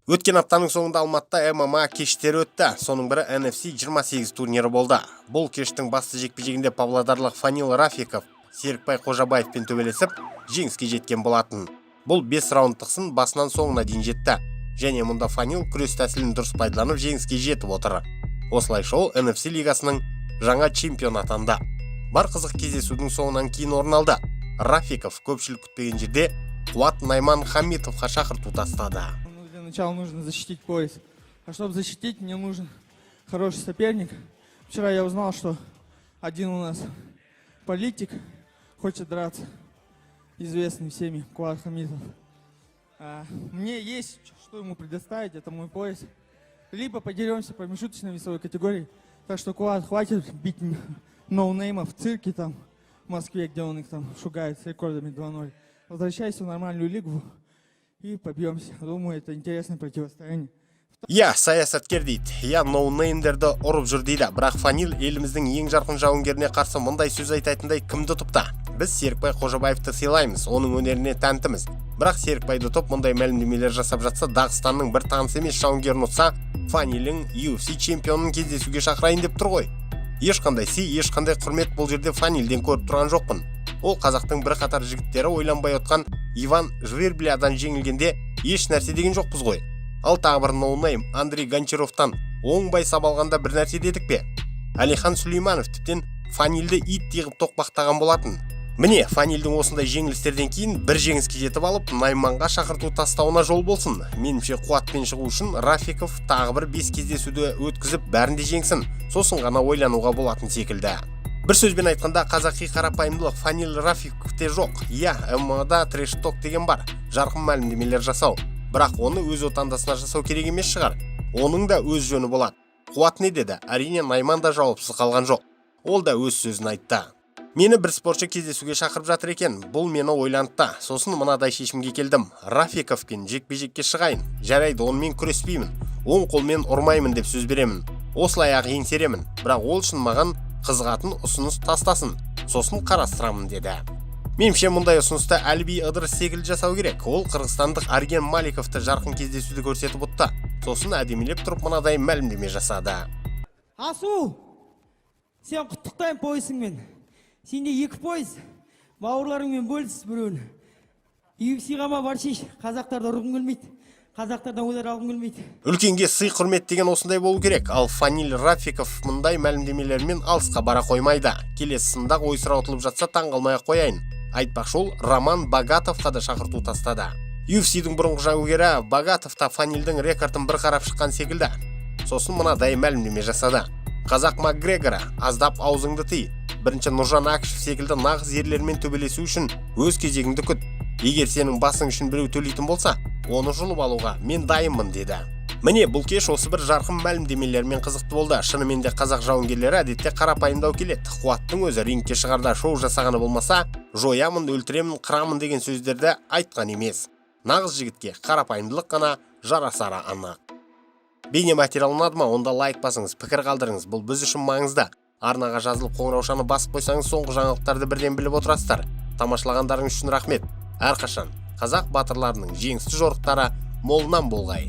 Өткен аптаның соңында Алматыда ММА кештері өтті. Соның бірі NFC 28 турнирі болды. Бұл кештің басты жекпе-жегінде павлодарлық Фанил Рафиков Серікбай Қожабаевпен төбелесіп, жеңіске жеткен болатын. Бұл 5 раундтықсын басынан соңына дейін жетті. Және мұнда Фанил күрес тәсілін дұрыс пайдаланып жеңіске жетіп отыр. Осылайша ол NFC лигасының жаңа чемпион атанды. Бар қызық кездесудің соңынан кейін орын алды. Рафиков көпшілік күтпеген жерде Қуат Найман-Хамитовқа шақырту тастады. Сначала нужно защитить пояс. А чтобы защитить, мне нужен хороший соперник. Вчера я узнал, что один у нас политик хочет драться. Известный всеми Куат Хамитов. Мне есть что ему предоставить, это мой пояс. Либо подеремся промежуточной весовой категории. Так что Куат, хватит бить ноунеймов в цирке там, в Москве, где он их там шугает с рекордами 2-0. Возвращайся в нормальную лигу. И побьемся. Думаю, это интересное противостояние. Саясаткер дейді. Ноунеймдерді ұрып жүр дейді. Бірақ Фанил еліміздің ең жарқын жауынгеріне қарсы мұндай сөз айтатындай кімді тұпта? Біз Серікбай Қожабаевты сыйлаймыз, оның өнеріне тәнтіміз. Бірақ Серікбайды топ мұндай мәлімдемелер жасап жатса, Дағыстанның бір таныс емес жауынгерін ұтса, Фанилің UFC чемпионын кездесуге шақырайын деп тұр ғой. Ешқандай ешқандай құрмет бұл жерде Фанилден көріп тұрған жоқпын. Ол қазақтың бір қатар жігіттері ойланбай отқан Иван Жверблядан жеңілгенде еш нәрсе деген жоқпыз ғой. Ал тағы бір ноунейм Андрей Гончаровтан оңбай сабалғанда бір нәрсе дедік пе? Алихан Сулейманов тіптен Фанилді ит тегіп тоқпақтаған болатын. Міне, Фанилдің осындай жеңілістерден кейін бір жеңіске жетіп алып, Найманға шақырту тастауына жол болсын. Меніңше Қуатпен шығу үшін Рафиков тағы бір 5 кездесуді өткізіп бәрінде жеңсін. Сосын ғана ойлануға болатын секілді. Бір сөзбен айтқанда, қазақи қарапайымдылық Фанил Рафиковте жоқ. ММАда трэш-ток деген бар. Жарқын мәлімдемелер жасау. Бірақ оны өз отандасына жасау керек емес шығар. Оның да өз жөні болады. Қуат не деді? Әрине Найман да жауапсыз қалған жоқ. Ол да өз сөзін айтты. Мені бір спортшы кездесуге шақырып жатыр екен. Бұл мені ойлантты. Сосын мынадай шешімге келдім. Рафиковпен жекпе-жекке шығайын. Жарайды, онымен күреспеймін. Оң қолмен ұрмаймын деп сөз беремін. Осылай ақ еңсеремін. Бірақ ол үшін маған қызығатын ұсыныс тастасын. Сосын қарастырамын деді. Меніңше мұндай ұсынысты Әлби Ыдырыс секілді жасау керек. Ол қырғызстандық Арген Маликовты жарқын кездесуді көрсетіп ұтты. Сосын әдемілеп тұрып мынадай мәлімдеме жасады. Асу, сен құттықтайын поясыңмен. Сенде 2 пояс, бауырларыңмен бөліс біреуін. UFC-ға ма баршиш, қазақтарды ұрғым келмейді. Қазақтардан ойлар алғым келмейді. Үлкенге сый құрмет деген осындай болу керек. Ал Фанил Рафиков мұндай мәлімдемелермен алысқа бара қоймайды. Келесі сында ойсыра ұтылып жатса таңғалмай қояйын. Айтпақшы ол Роман Богатовқа да шақырту тастады. UFC-дің бұрынғы жауынгері Богатов та Фанилдің рекордын бір қарап шыққан секілді. Сосын мынадай мәлімдеме жасады. Қазақ Макгрегоры, аздап аузыңды тый. Бірінші Нұржан Акышев секілді нағыз ерлермен төбелесу үшін өз кезегіңді күт. Егер сенің басың үшін біреу төлейтін болса, оны жұлып алуға мен дайынмын деді. Міне, бұл кеш осы бір жарқын мәлімдемелермен қызықты болды. Шынымен де қазақ жауынгерлері әдетте қарапайымдау келеді. Қуаттың өзі рингке шығарда шоу жасағаны болмаса, жоямын, өлтіремін, қырамын деген сөздерді айтқан емес. Нағыз жігітке қарапайымдылық қана жарасары анық. Бейнематериал ұнады ма? Онда лайк басыңыз, пікір қалдырыңыз. Бұл біз үшін маңызды. Арнаға жазылып қоңыраушаны басып қойсаңыз, соңғы жаңалықтарды бірден біліп отырасыздар. Тамашалағандарыңыз үшін рахмет. Әрқашан қазақ батырларының жеңісті жорықтары молынан болғай.